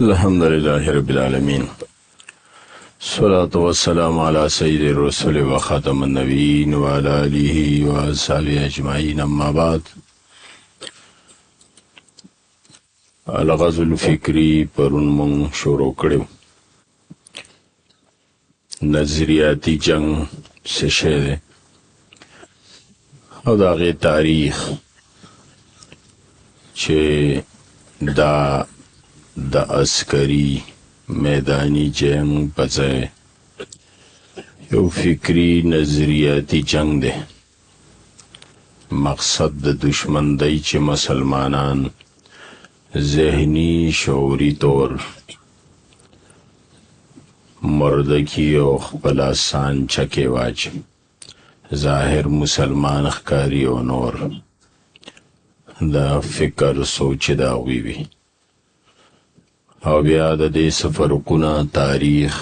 الحمد لله رب العالمين، الصلاة والسلام على سيد الرسل وخاتم النبيين وعلى آله وأصحابه أجمعين. أما بعد، الغزو الفکری پرون من شروع کړو. نظریاتی جنگ څه شی دی او د هغې تاریخ چې دا د عسکري میدانی جنگ په ځای یو فکری نظریاتی جنگ دی. مقصد د دشمن دی چې مسلمانان ذهنی شعوری طور مردکی او خپل آسان چکې واچي، ظاهر مسلمان ښکاري او نور د فکر سوچ د هغوی وي. او بیا د دې څه فرقونه تاریخ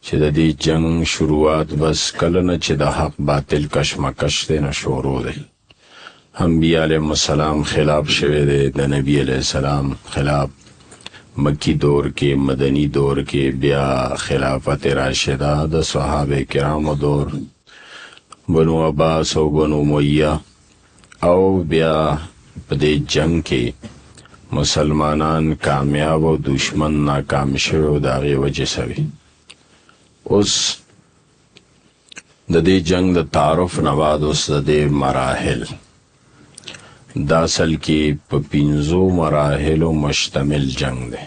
چې د دې جنگ شروعات بس کله نه چې د حق باطل کشمکش دی نه شروع دی. انبیاء علیهم السلام خلاف شوی دی، د نبی علیه السلام خلاف مکی دور کې، مدنی دور کې، بیا خلافت راشده د صحابه کرامو دور، بنو عباس او بنو امیہ، او بیا په دې جنگ کې مسلمانان کامیاب او دشمن ناکام شوی او د هغې وجې سوي. اوس د دې جنگ د تعارف نه بعد اوس د دې مراحل دا اصل کې په 5 مراحلو مشتمل جنگ دی.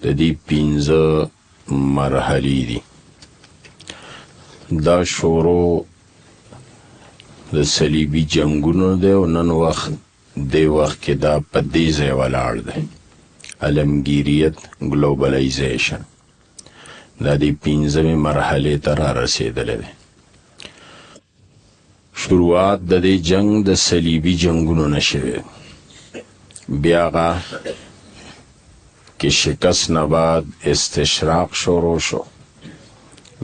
د دې 5 مرحلې دي. دا شروع د صلیبي جنگونو دی او نن وخت دی وخت کې دا په دې ځای ولاړ دی، عالمگیریت، ګلوبلایزیشن. دا دې 5مې مرحلې ته را رسېدلی دی. شروعات د دې جنگ د صلیبي جنگونو نه شوی، بیا هغه کې شکست نه بعد استشراق شروع شو،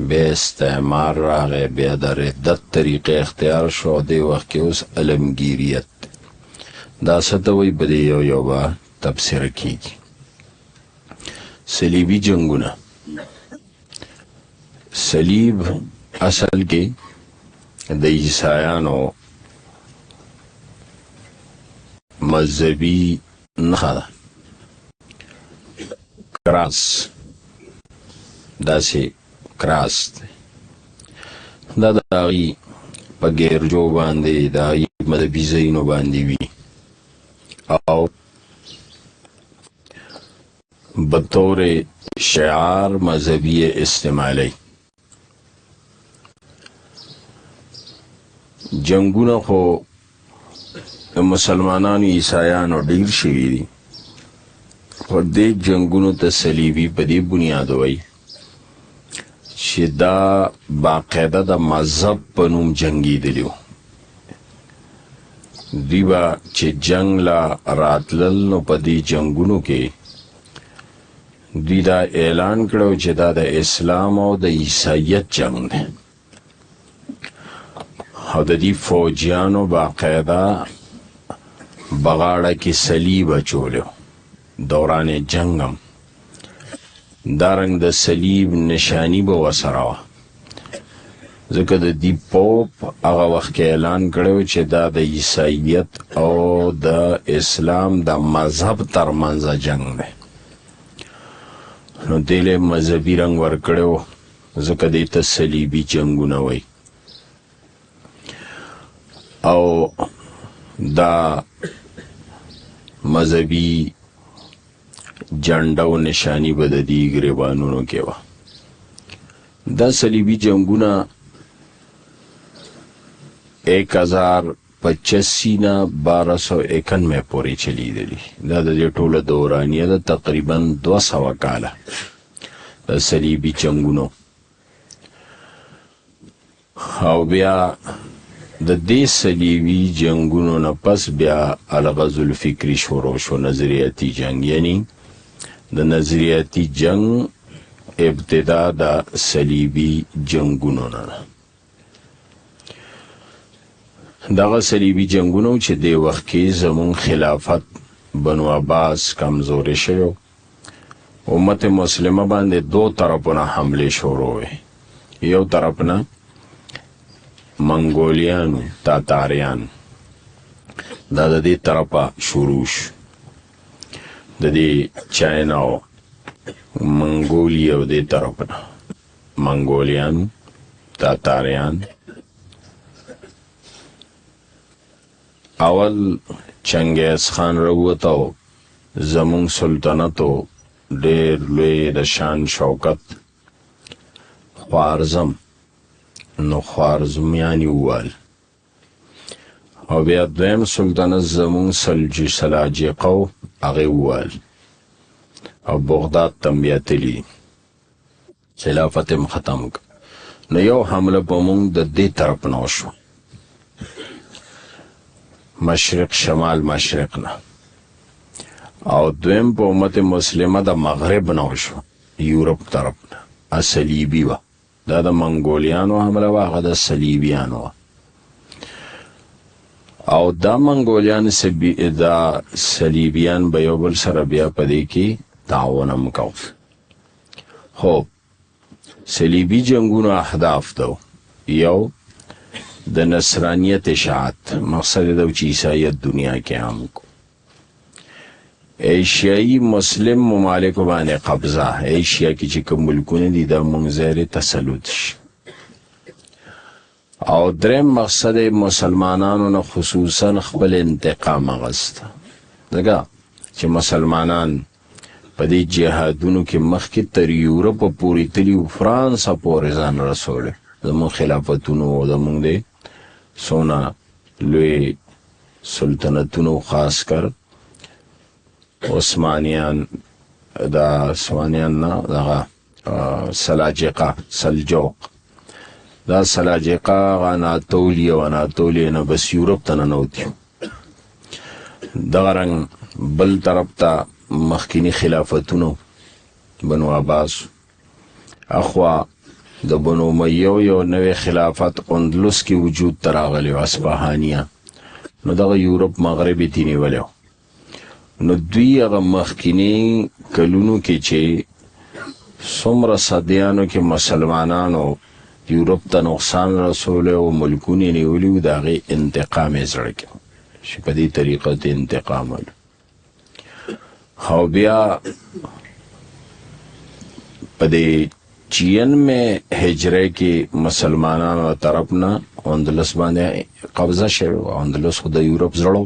بیا استعمار راغی، بیا د ردت طریقه اختیار شو. دې وخت کې اوس علمگیریت دا څه ته وایي، په دې یو به تبصره کېږي. صلیبي جنگونه، صلیب اصل کې د عیسایانو مذهبي نښه ده، کراس، داسې کراس دی. دا د هغې په ګیرجو باندې د هغې مذهبي ځایونو باندې وي او بطور شعار مذهبی استعمالی. جنگونه خو مسلمانانو عیسایانو ډیر شوي دي، خو دې جنگونو ته صلیبي په دې بنیاد وایي چې دا باقاعده د مذهب په نوم جنګېدلي وو. دوی به چې جنگ لا راتلل نو په دې جنگونو کې دوی دا اعلان کړو چې دا د اسلام او د عیسایت جنگ دی، او د دې فوجیانو باقاعده بغاړه کې صلیب اچولی دوران جنگ هم دارنګ د صلیب نشانی به ورسره وه، ځکه د دې پوپ هغه وخت کې اعلان کړی چې دا د عیسایت او د اسلام د مذهب ترمنځ جنگ دی. نو دې له مذهبي رنګ ورکړی و، ځکه دې ته صلیبي جنګونه وایي. او دا مذهبي جنډه او نشانی به د دې ګریبانونو کې وه. دا صلیبي جنګونه 1085 نه 1291 پورې چلیدلي. دا د دې ټوله دورانیه ده، تقریبا 200 کاله د صلیبي جنګونو. او بیا د دې صلیبي جنګونو نه پس بیا الغزو الفکری شروع شو، نظریاتی جنگ. یعنی د نظریاتی جنگ ابتدا د صلیبي جنگونو نه. دغه صلیبي جنگونو چې د وخت کې زمون خلافت بنو عباس کمزوري شو، امت مسلمه باندې دو طرفونه حمله شروع وي. یو طرفنا منګولیانو تاتاریان دا د دې طرفه شروع شو، د دې چاینا او منګولیا او دې طرفنا منګولیان تاتاریان. اول چنگیز خان روتاو زمون سلطنتو ډیر لوی د شان شوکت خوارزم نو خوارزمیانی ووال، او بیا دویم سلطنت زمون سلجی سلاجقو هغه ووال، او بغداد تم بیا تلی خلافت م ختم که. نو یو حمله په مونږ د دې طرف نه وشو، مشرق شمال مشرق نه، او دویم په امت مسلمه د مغرب نه وشو، یورپ طرف نه. صلیبي وه، دا د منګولیانو حمله وه، هغه د صلیبیانو وه. او دا منګولیان دا صلیبیان به یو بل سره بیا په دې کې تعاون هم کو. خو صلیبي جنگونو اهداف دو، یو د نصرانیت اشاعت، مقصد دو چې عیسائیت دنیا کې عام کو، ایشیائی مسلم ممالکو باندې قبضه، ایشیا کې چې کوم ملکونه دي دا مونږ زیر تسلط شي. او دریم مقصد مسلمانانو نه خصوصا خپل انتقام اغسته، ځکه چې مسلمانان په دې جهادونو کې مخکې تر یورپ پورې تلي، فرانس پورې ځان رسولی، زمون خلافتونو او زمون د سونا لوی سلطنتونو، خاص کر عثمانیان، دا عثمانیان نه دغه سلاجقه سلجوق، دا سلاجقه اناتولیا و اناتولیا نه بس یورپ ته ننوتي. دغه رنګ بل طرف ته مخکینی خلافتونو بنو عباس، اخوا د بنو امیه یو نوی خلافت اندلس کې وجود ته راغلی و، اصفهانیه، نو دغه یورپ مغربي تی نیولی و. نو دوی هغه مخکینی کلونو کې چې څومره صدیانو کې مسلمانانو یورپ ته نقصان رسولی او ملکونه یې نیولي و، د هغې انتقام یې زړه کې چې په دې طریقه ته انتقام ولو. او بیا په دې 96 هجری کې مسلمانانو طرف نه اندلس باندې قبضه شوی و. اندلس خو د یورپ زړه،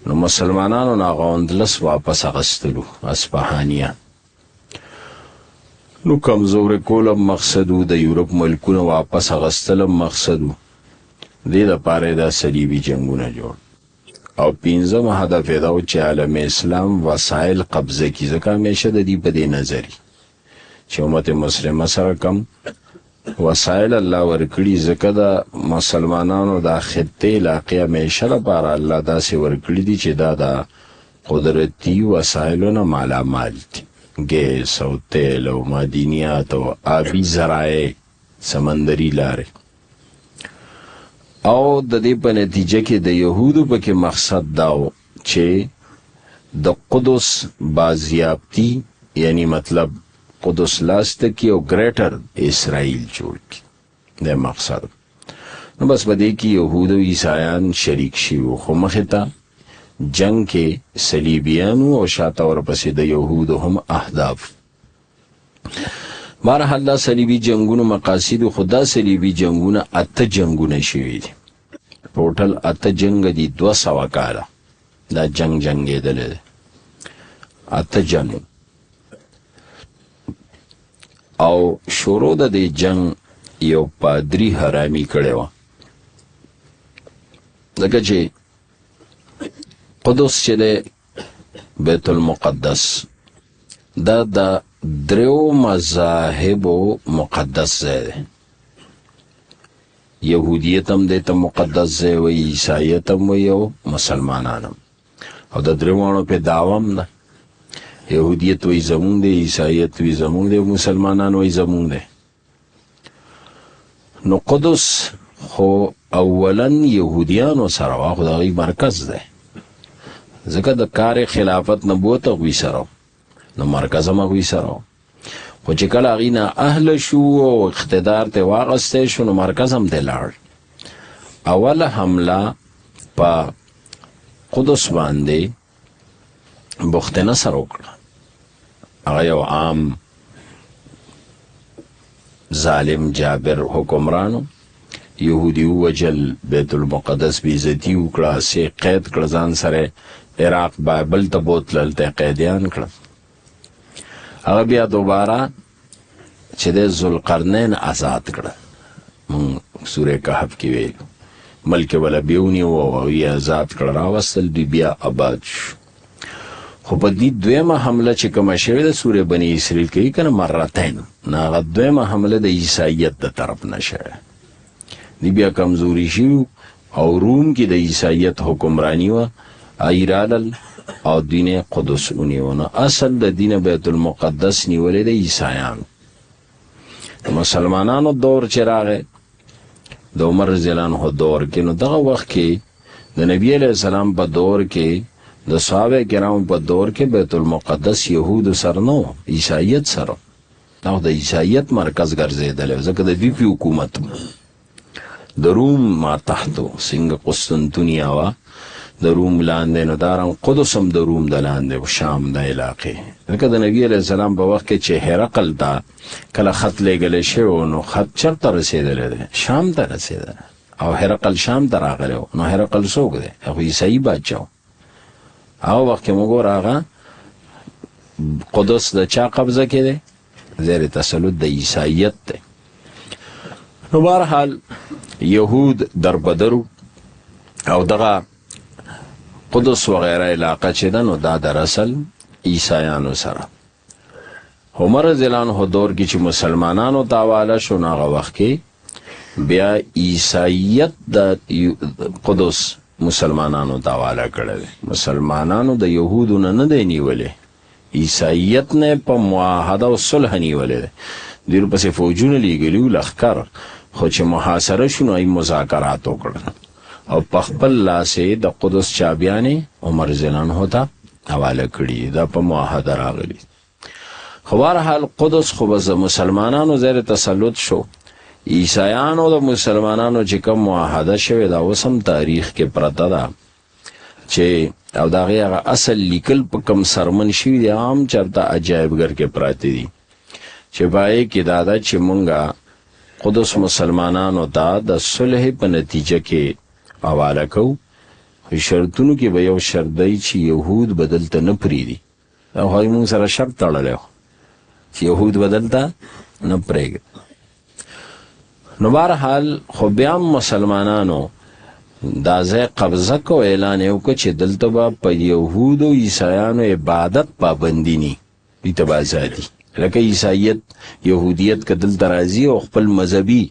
نو مسلمانانو نه هغه اندلس واپس اخیستلو، اصفهانیه. نو کمزوري کول مقصد و، د یورپ ملکونه واپس اخیستل مقصد و. دې دپاره دا صلیبي جنګونه جوړ. او پنځم هدف یې دا و چې عالم اسلام وسایل قبضه کړي، ځکه همیشه د دې په دې نظر چې امت مسلمه سره کم وسایل الله ورکړي، ځکه د مسلمانانو د خطې علاقې همیشه لپاره الله داسې ورکړي دي چې دا د قدرتي وسایلو نه مالامال دي، ګیس او تیل او معدنیات او آبي ذرایع، سمندري لارې. او د دې په نتیجه کې د یهودو پکې مقصد دا و چې د قدس بازیابتی، یعنی مطلب قدس لاسته کی او گریٹر اسرائیل جوړ کی، دا مقصد. نو بس په دې کې یهود او عیسایان شریک شوي، خو مخې ته جنگ کې صلیبیانو او شاته ورپسې د یهودو هم اهداف. بهرحال دا صلیبي جنگونو مقاصد، خدا صلیبي جنگونه 8 جنگونه شوي دي، ټوټل 8 جنگ دي، 200 کاله دا جنگېدلی دی، 8 جنگ. او شروع د دې جنگ یو پادری حرامي کړی وه، ځکه چې قدس چې دی بیت المقدس دا د 3 مذاهبو مقدس ځای دی. یهودیت هم دیته مقدس ځای وایي، عیسایت هم وایي او مسلمانان هم، او د 3 په دعوه هم ده. یهودیت وایي زمونږ دی، عیسایت وایي زمونږ دی، مسلمانان وایي زمونږ دی. نو قدس خو اولا یهودیانو سره وه، خو د هغوی مرکز دی، ځکه د کار خلافت نبوت هغوی سره نو مرکز هم هغوی سره، خو چې کله هغوی نه اهل شو او اقتدار ته واغستی شو نو مرکز هم ته لاړ. اوله حمله په قدس باندې بخت نصر وکړه، هغه یو عام ظالم جابر حکمرانو، یهودی وجل، بیت المقدس بیزتی وکړه، سی قید کړه ځان سره، عراق بایبل ته بوتلل، ته قیدیان کړه. هغه بیا دوباره چې د ذوالقرنین آزاد کړه، مونږ سوره کهف کې ویلو، ملک ولا بیونی و هغوی آزاد کړه، راوستل دوی بیا آباد شو. خو په دې دویمه حمله چې کومه شوې ده سوره بني اسرائیل کې کنه مرتين، نه هغه دویمه حمله د عیسایت د طرف نه شوه، دی بیا کمزوري شو او روم کې د عیسایت حکمرانی و، ایرالل او دین قدس ونیونه. اصل د دین بیت المقدس نیولې د عیسایانو. مسلمانانو دور چې راغی د عمر رضی الله عنه دور کې، نو دغه وخت کې د نبی علیہ السلام په دور کې، د صحابه کرام په دور کې بیت المقدس یهود سره نو عیسایت سره، دا د عیسایت مرکز ګرځیدل، ځکه د دوی په حکومت د روم ما تحتو څنګه قسطنطنیه وا د روم لاندې، نو دارم قدس هم د روم د لاندې و شام د علاقې. ځکه د نبی علیہ السلام په وخت کې چې هرقل ته کله خط لیږلی شوی نو خط چېرته رسېدلی دی؟ شام ته رسېدلی، او هرقل شام ته راغلی و. نو هرقل څوک دی؟ هغه عیسایي بادشاه و. هغه وخت کې موږ ګوره هغه قدس د چا قبضه کې دی؟ زیر تسلط د عیسایت دی. نو بهرحال یهود در بدرو او دغه قدس وغیرہ علاقه چې ده نو دا در اصل عیسایانو سره. عمر رضی الله عنه دور کې چې مسلمانانو ته حواله شو نو هغه وخت کې بیا عیسایت د قدس مسلمانانو ته حواله کړی دی. مسلمانانو د یهودو نه دی نیولې، عیسایت نه په معاهده او صلح نیولې دی. دوی پسې فوجونه لیږلي و لښکر، خو چې محاصره شو نو مذاکرات وکړل او په خپل لاسې د قدس چابیانې عمر رضی الله عنه ته حواله کړي، دا په معاهده راغلي. خو بهرحال قدس خو بس مسلمانانو زیر تسلط شو. عیسایانو د مسلمانانو چې کوم معاهده شوې ده اوس هم تاریخ کې پرته ده، چې او د هغې هغه اصل لیکل په کوم سرمن شوي دي، عام چېرته عجایبګر کې پراته دي، چې په هغې کې دا ده چې مونږ قدس مسلمانانو ته د صلح په نتیجه کې حواله کوو. شرطونو کې به یو شرط دی چې یهود به دلته نه پرېږدي، او هغوی مونږ سره شرط تړلی و چې یهود به دلته نه پرېږدي. نو بهرحال خو بیا هم مسلمانانو دا ځای قبضه کو، اعلان یې وکړه چې دلته به په یهودو عیسایانو عبادت پابندي ني، دوی ته به ازادي، لکه عیسایت یهودیت که دلته راځي او خپل مذهبي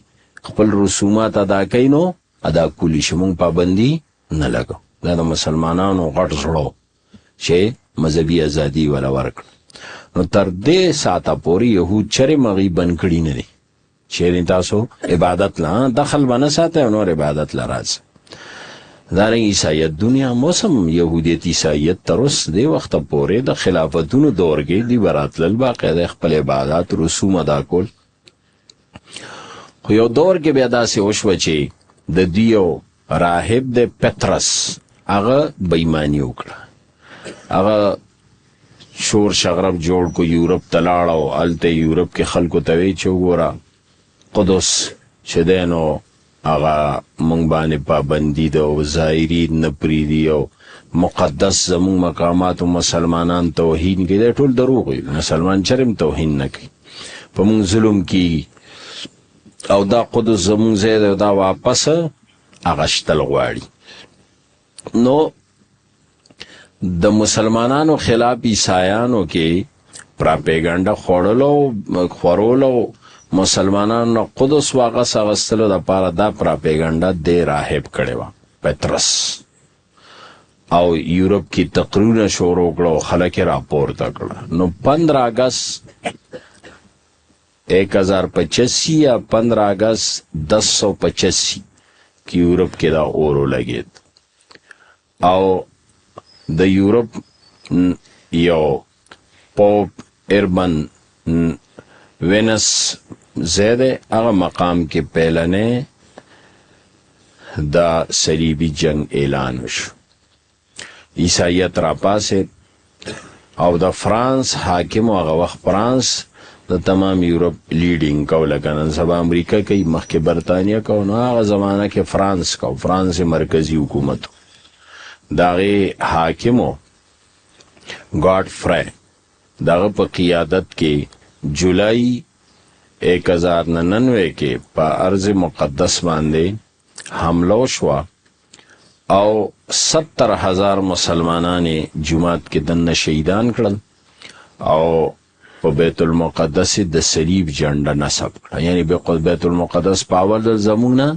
خپل رسومات ادا کوي نو ادا کولی شي، مونږ پابندي نه لګو. دا د مسلمانانو غټ زړه چې مذهبي ازادي ولا ورکړه. نو تر دې ساعته پورې یهود چرې مغی بند کړي نه دي، چیرې تاسو عبادت لا دخل بنه ساته نور عبادت لا راځي. دارنګ عیسایت دنیا موسم یهودیت عیسایت تر اوس دې وخت پورې د خلافتونو دور کې دی براتل باقاعده خپل عبادت رسوم ادا کول. خو یو دور کې بیا داسې وشوه چې د دیو راهب د پترس هغه بېایماني وکړه، هغه شور شغرب جوړ کو، یورپ ته لاړ او هلته یورپ کې خلکو ته وی چې وګوره قدس چې دی نو هغه مونږ باندې پابندي ده او زایرین نه پرېږدي او مقدس زمونږ مقامات و مسلمانان توهین کوي. دا ټول دروغ وي، مسلمان چرم توهین نه کوي، په مونږ ظلم کېږي او دا قدس زمونږ ځای دی، دا واپس اغشتل غواړي. نو د مسلمانانو خلاف عیسایانو کې پراپیګنډه خورولو مسلمانانو قدس واغس اغستلو د پاره دا پراپیګنډه د راهب کړې وه پترس، او یورپ کې تقریرونه شروع کړه او خلک یې راپورته کړه. نو 15 اگست 1085 یا 15 اگست 1085 یورپ کې دا اورو لګید او د یورپ یو پوپ اربن وینس زیده هغه مقام کې پهلنې دا صلیبی جنگ اعلان وشو عیسائیت را پاسه او د فرانس حاکم هغه وخت فرانس د تمام یورپ لیډینګ کوله کنن سبا امریکا کې مخکې برتانیا کو نو هغه زمانہ کې فرانس مرکزی حکومت داغه حاکمو گاډ فرای داغه په قیادت کې جولای 1099 کې په ارض مقدس باندې حمله شو او 70,000 مسلمانان جماعت کې دنه شهیدان کړل او په بیت المقدس د صلیب جنډه نصب کړه یعنی به بیت المقدس په اول زمونه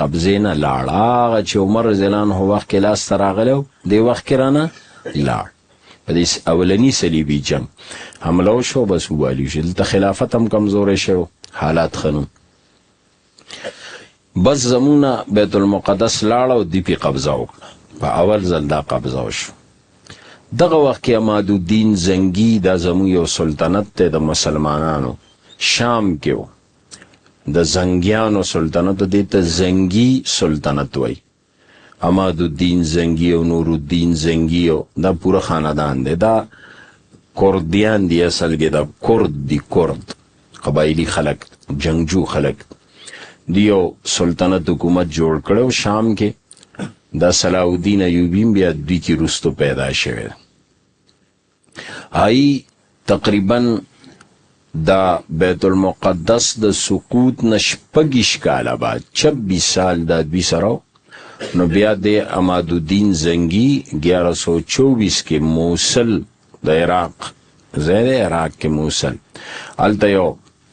قبضه نه لاړه چې عمر رضی الله عنه وخت کې لاس تراغلو دی وخت کې رانه لاړ په دې اولنی صلیبی جنگ حمله شو بس والی شو د خلافت هم کمزور شو حالات خنو بس زمونه بیت المقدس لاړ او دی په قبضه وکړه په اول ځل دا قبضه وشو دغه وخت کې عمادالدین زنگی دا زمو یو سلطنت ته د مسلمانانو شام کې و د زنگیانو سلطنت ته زنگی سلطنت وای عمادالدین زنگی او نورالدین زنگی دا پورا خاندان دی دا کردیان دی اصل کې دا کرد قبایلی خلق جنگجو خلق دیو سلطنت حکومت جوړ کړو شام کې دا صلاح الدین ایوبی بیا دوی کی رستو پیدا شوه آئی تقریبا دا بیت المقدس د سقوط نشپگیش کالا بعد 26 سال دا دوی سراو نو بیا د عمادالدین زنگی 1124 کې موصل د عراق زیر عراق کې موصل الته یو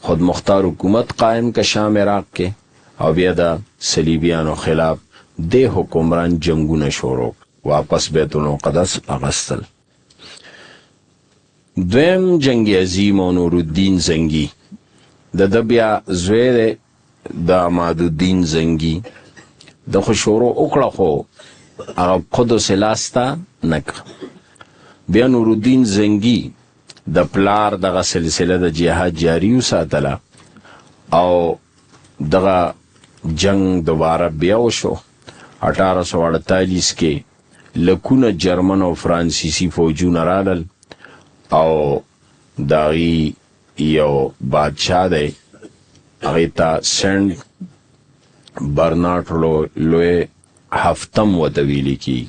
خود مختار حکومت قائم کا شام عراق کې او بیا دا صلیبیانو خلاف د حکمران جنگونه شروع واپس بیت المقدس اغستل دویم جنگ عظیم او نورالدین زنگی د بیا زویر د عمادالدین زنگی د خو شروع وکړه خو هغه قدس لاسته نک بیا نورالدین زنگی د پلار دغه سلسله د جهاد جاری وساتله او دغه جنگ دوباره بیا وشو 1848 کې لکونه جرمن او فرانسیسی فوجونه رالل او داغي یو بادشاہ دی هغه ته سنت برنارد لوی هفتم وتویل کی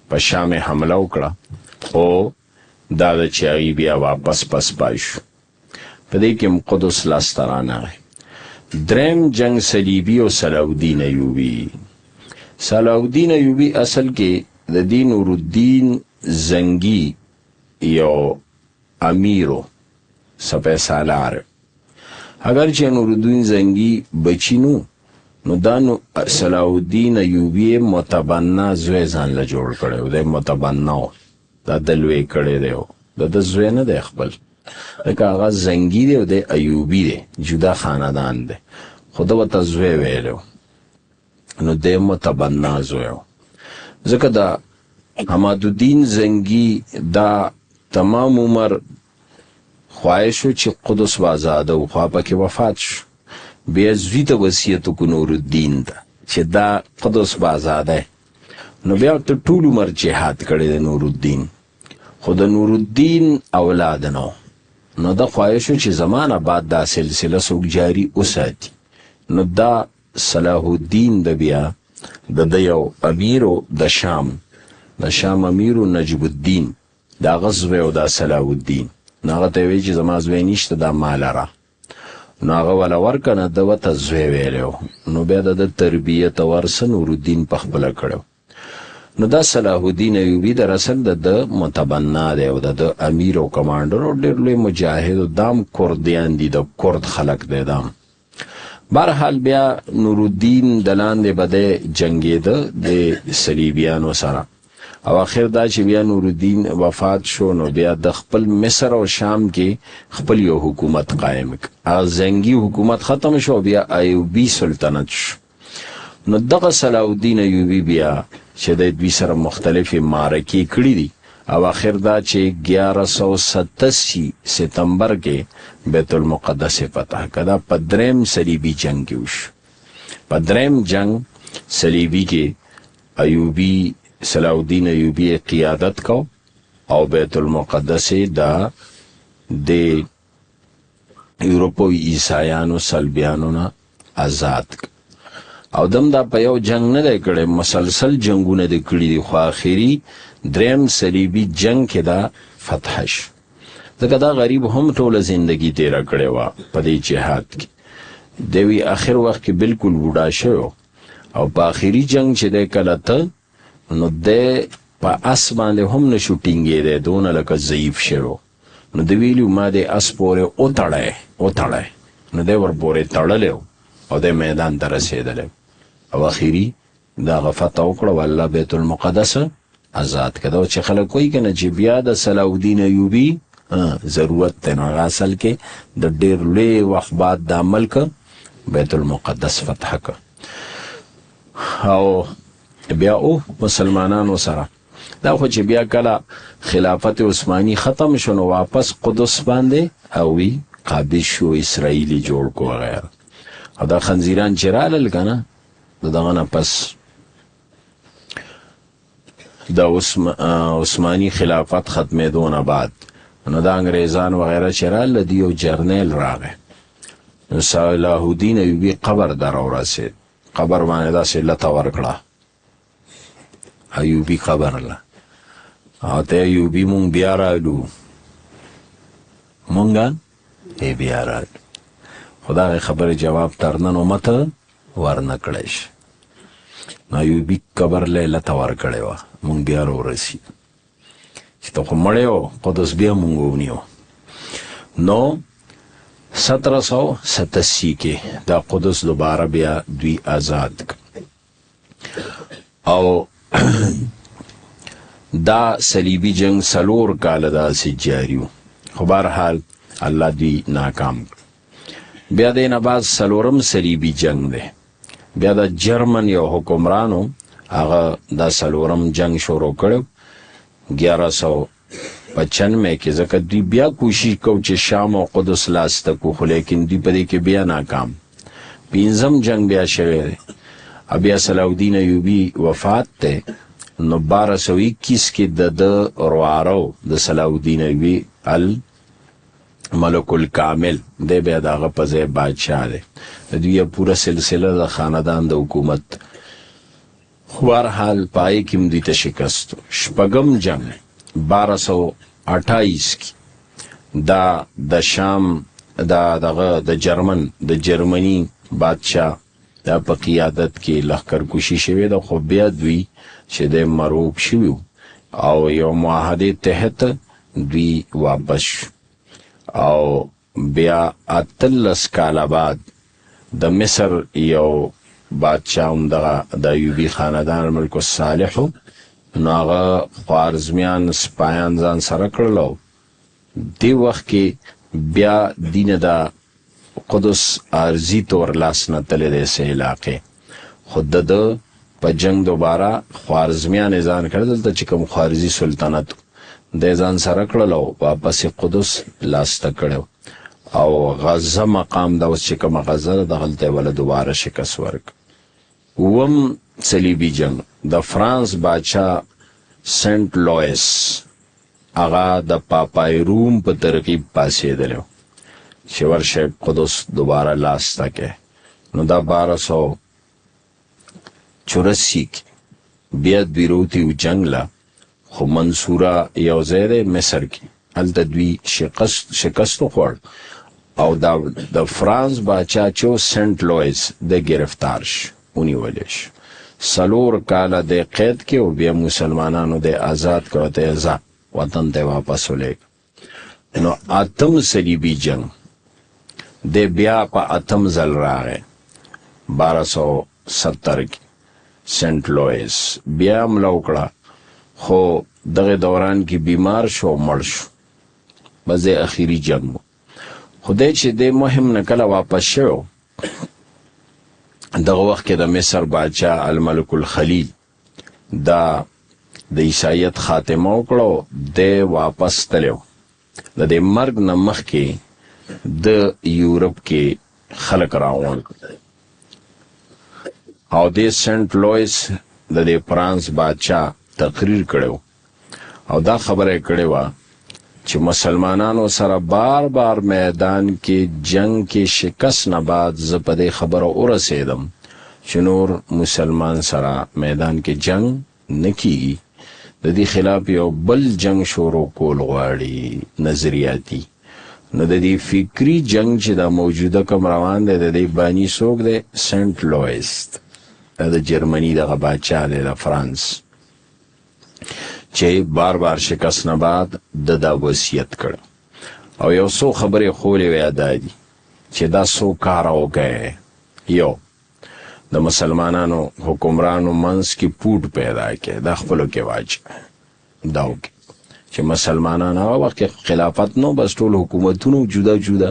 په شام حمله وکړه او دا د چاغي بیا واپس پس پایش په دې کې قدس لاسترانه دریم جنگ صلیبی او صلاح الدین ایوبی اصل کې د دین نورالدین زنگی یو امیرو سپه سالار اگر چې نورالدین زنگی بچینو نو دانو صلاح الدین ایوبی متبنا زوی ځان له جوړ کړو د متبناو دا دلوي کړي دی د زوی نه دی خپل لکه هغه زنگی دی او د ایوبی دی جدا خاندان دی خدا وته زوی ویلو نو د متبنا زوی ځکه دا عمادالدین زنگی دا تمام عمر خواهشو چې قدس آزاده او خوا پکې وفات شو بیا زوی ته وصیت کو نورالدین ته چې دا قدس آزاده نو بیا ته ټول عمر جهاد کړی د نورالدین خو د نورالدین اولاد نو دا خواهشو چې زمانه بعد دا سلسله سوک جاری وساتي نو دا صلاح الدین د بیا د یو امیرو د شام امیرو نجب الدین دا غزوه او دا صلاح الدین ناغه ته وی چې زما زوی نشته دا مال را ناغه ولا ورکنه د وته زوی ویلو نو بیا د تربیت ورسن نورالدین په خپل کړو نو دا صلاح الدین ایوبی در اصل د متبنا دی او د امیر او کمانډر او ډېر لوی مجاهد دام کردیان دي د کرد خلق دی دام برحال بیا نورالدین دلاندې بده جنگیده د صلیبیانو سره او اخر دا چې بیا نورالدین وفات شو نو بیا د خپل مصر او شام کې خپل یو حکومت قائم زنگی حکومت ختم شو بیا ایوبی سلطنت شو نو دغه صلاح الدین ایوبي بیا چې د دوی سره مختلفې معرکې کړي دي او آخر دا چې 1187 ستمبر کې بیت المقدس فتح کړه په دریم صلیبي جنگ کې وشو. په دریم جنگ صلیبي کې ایوبي صلاح الدین ایوبي قیادت کو او بیت المقدس دا د یورپوي عیسایانو صلیبیانو نه آزاد او دم دا په یو جنگ نه دی کړی، مسلسل جنگونه دی کړي دي، خو آخري دریم صلیبي جنگ کې دا فتح شو. ځکه دا غریب هم ټوله زندگی تیره کړې وه په دې جهاد کې. دوی آخر وخت کې بالکل بوډا شوی او په آخري جنگ چې دی کله ته نو دی په اس باندې هم نشو ټینګېدی، دونه لکه ضعیف شوی. نو د ویلو ما د اس پورې وتړی نو دی ورپورې تړلی او د میدان ته رسېدلی او آخري دغه فتح وکړه او الله بیت المقدس آزاد کړه. او چې خلک وایي که نه چې بیا د صلاح الدین ایوبي ضرورت دی، نو هغه اصل کې د ډېر لوی وخت بعد دا ملک بیت المقدس فتح کړه. او بیا او مسلمانانو سره دا خو چې بیا کله خلافت عثماني ختم شو نو واپس قدس باندې اوی قابض شو، اسرائیلی جوړ کو وغیره. او دا خنزیران چې رالل که نه د دغه نه پس د عثماني خلافت ختمېدو نه بعد نو دا انګریزان وغیره چې راله د یو جرنیل راغی، نو صلاح الدین ایوبي قبر در ورسېد، قبر باندې داسې لته ورکړه ایوبي قبر له او ته ایوبي مونږ بیا رالو، مونږ بیا رالو. خو دغې خبرې جواب تر نن امته ورنه کړی شي. نو ایوبي قبر له لته ورکړې وه، مونږ بیا راورسېدو چې ته خو مړی و، قدس بیا مونږ ونیو. نو 1787 کې دا قدس دوباره بیا دوی آزاد او دا صلیبي جنگ 4 کاله داسې جاري و، خو بهرحال الله دوی ناکام کړ. بیا د نه بعد 4م صلیبي جنگ دی. بیا د جرمن یو حکمرانو هغه دا 4م جنگ شروع کړو 1195 کې، ځکه دوی بیا کوشش کو چې شام او قدس لاسته کو، خو لیکن دوی په دې کې بیا ناکام. 5م جنگ بیا شوی دی. بیا صلاح الدین ایوبي وفات دی. نو 1221 کې د روارو د صلاح الدین ایوبي الملک الکامل دی بیا د هغه په ځای بادشاه دی. د دوی پوره سلسله د خاندان د حکومت. خو بهرحال په هغې کې هم دوی ته شکست. 6م جنگ 1228 کې دا د شام د جرمني بادشاه دا په قیادت کې لښکر کشي شوې ده، خو بیا دوی چې د مروب شوي او یو معاهدې تحت دوی واپس شو. او بیا 18 کاله بعد د مصر یو بادشاه هم دغه د ایوبي خاندان ملک الصالح نو هغه خوارزمیان سپایان ځان سره کړل. دې وخت کې بیا دینه د قدس عارضي طور لاس نه تللی دی سه علاقې، خو د په جنگ دوباره خوارزمیان ځان کړل، دلته چې کوم خوارزي سلطنت د ځان سره کړل او واپس قدس لاس ته کړو. او غزه مقام دا اوس چې کومه غزه ده دغلته یې وله دوباره شکست ورک. 9م صلیبي جنگ د فرانس بادشاه سنټ لویس هغه د پاپای روم په ترغیب پاسېدلی و چې ورشئ قدس دوباره لاس ته کړئ. نو دا 1284 کې بیا دوی روتي و جنگ له، خو منصوره یو ځای دی مصر کې، هلته دوی شکست وخوړ او دا د فرانس باچا چې سنټ لویس د گرفتار شو، ونیولی شو. 4 کاله د قید کې او بیا مسلمانانو د آزاد کړو ته ځه وطن ته واپس ولیږه. نو 8م صلیبي جنگ د بیا په 8م ځل راغی 1270 کې سنټ لویس بیا حمله وکړه، خو دغه دوران کې بیمار شو مړ شو. بس د اخیری جنگ خدای چې د مهم نه کله واپس شو دغه وخت کې د مصر بادشاه الملک الخلیل دا د عیسایت خاتمه وکړو، د واپس تلو. د دې مرګ نه مخکې د یورپ کې خلک راغونډ او د سنت لویس د فرانس بادشاه تقریر کړو او دا خبره کړې وه چې مسلمانانو سره بار بار میدان کې جنگ کې شکست نه بعد زه په دې خبره ورسېدم چې نور مسلمان سره میدان کې جنگ نه کیږي، د دې خلاف یو بل جنگ شروع کول غواړي نظریاتي. نو د دې فکری جنگ چې دا موجوده کوم روان دی د دې بانی څوک دی؟ سنت لویس، دا د جرمني دغه بادشاه دی د فرانس، چې بار بار شکست نه بعد دا وصیت کړ او یو څو خبرې خولې وې دا دي چې دا څو کار وکړي. یو د مسلمانانو حکمرانو منځ کې پوټ پیدا کړي، دا خپلو کې واچوي، دا وکړي چې مسلمانان هغه وخت کې خلافت نو بس ټول حکومتونو جدا جدا،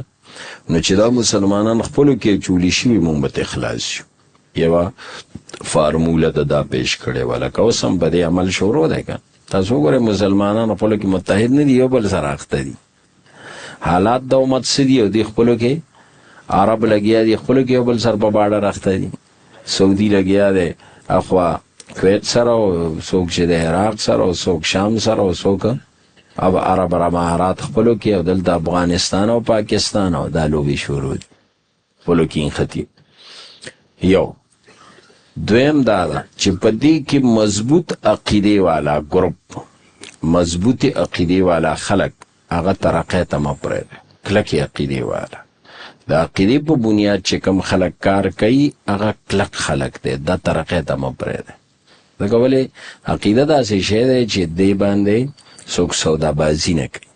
نو چې دا مسلمانان خپلو کې چولی شوي مونږ به خلاص شو. یوه فارموله دا پیش کړې وه، لکه اوس هم په دې عمل شروع دی که تاسو وګورئ مسلمانان خپلو کې متحد نه دي، یو بل سره اخته دي. حالات د امت څه دي او دې خپلو کې عرب لګیا دي، خپلو کې یو بل سره په باډر اخته دي. سعودي لګیا دی اخوا کویت سره او څوک چې د عراق سره او څوک شام سره او څوک اب عرب امارات خپلو کې او دلته افغانستان او پاکستان او دا لوبې شروع دي خپلو کې نښتي. یو دویم دا ده چې په دې کې مضبوط عقیدې والا ګروپ، مضبوطې عقیدې والا خلک هغه ترقۍ ته مه پرېږدئ، کلکې عقیدې والا. د عقیدې په بنیاد چې کوم خلک کار کوي هغه کلک خلک دی، دا ترقۍ ته مه پرېږدئ. ځکه ولې عقیده داسې شی دی چې دې باندې څوک سودابازي نه کوي.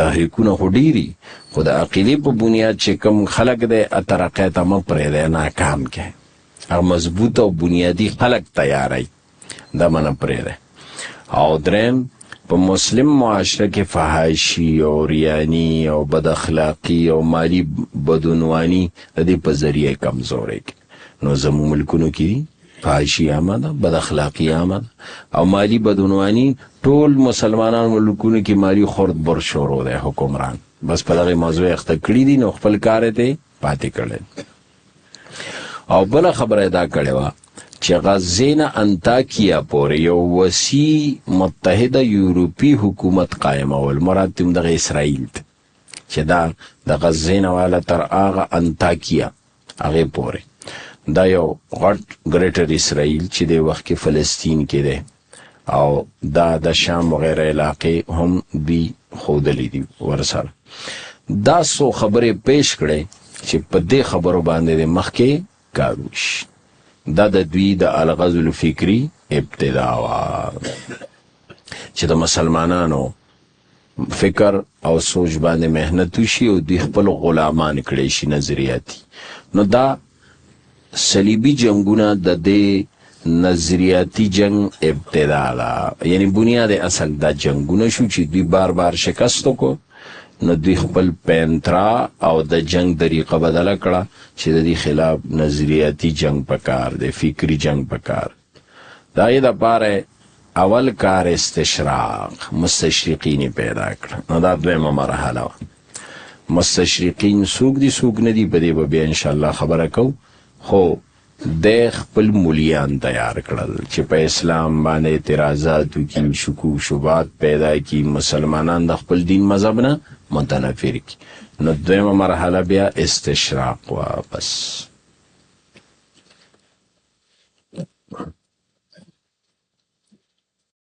تحریکونه خو ډېري، خو د عقیدې په بنیاد چې کوم خلک دی ترقۍ ته مه پرېږدئ، ناکام کوي. هغه مضبوط او بنیادی خلق تیاری دا منه پرېږدئ. او دریم په مسلم معاشره کې فحاشي او ریاني او بد اخلاقي او مالی بدعنواني د دې په ذریعه کمزوري کوي. نو زموږ ملکونو کې فحاشي عامه ده، بد اخلاقي عامه ده او مالی بدعنواني. ټول مسلمانان ملکونو کې مالی خورد بر شروع دی، حکمران بس په دغه موضوع اخته کړي دي، نو خپل کار ته پاتې کړي. او بله خبره دا کړې وه چې غزې نه انتاکیا پورې یو وسیع متحده یورپي حکومت قایمول، مراد تم دغه اسرائیل ته، چې دا د غزې نه واله تر هغه انتاکیا هغې پورې دا یو غټ ګریټر اسرائیل چې د وخت کې فلسطین کې دی او دا د شام وغیره علاقې هم دوی ښودلې دي ورسره. دا څو خبرې پیش کړې چې په دې خبرو باندې د مخکې کاروش. دا د دوی د الغزو الفکری ابتدا وا چې د مسلمانانو فکر او سوچ باندې مهنت وشي او دوی خپل غلامان کړي شي نظریاتي. نو دا صلیبي جنگونه د دې نظریاتي جنگ ابتدا ده، یعنی بنیاد اصل دا جنگونه شو چې دوی بار بار شکست وکړو. نو دوی خپل پینترا او د جنگ طریقه بدله کړه چې د دې خلاف نظریاتي جنگ پکار دی، فکری جنگ پکار. دا یې دپاره اول کار استشراق، مستشرقین پیدا کړه. نو دا دویمه مرحله وه. مستشرقین څوک دي څوک نه دي په دې به بیا انشاءالله خبره کوو، خو د خپل مولیان تیار کړل چې په اسلام باندې اعتراضات وکړي، شکوک شبهات پیدا کړي، مسلمانان د خپل دین مذهب نه متنفر کړي. نو دویمه مرحله بیا استشراق وه. بس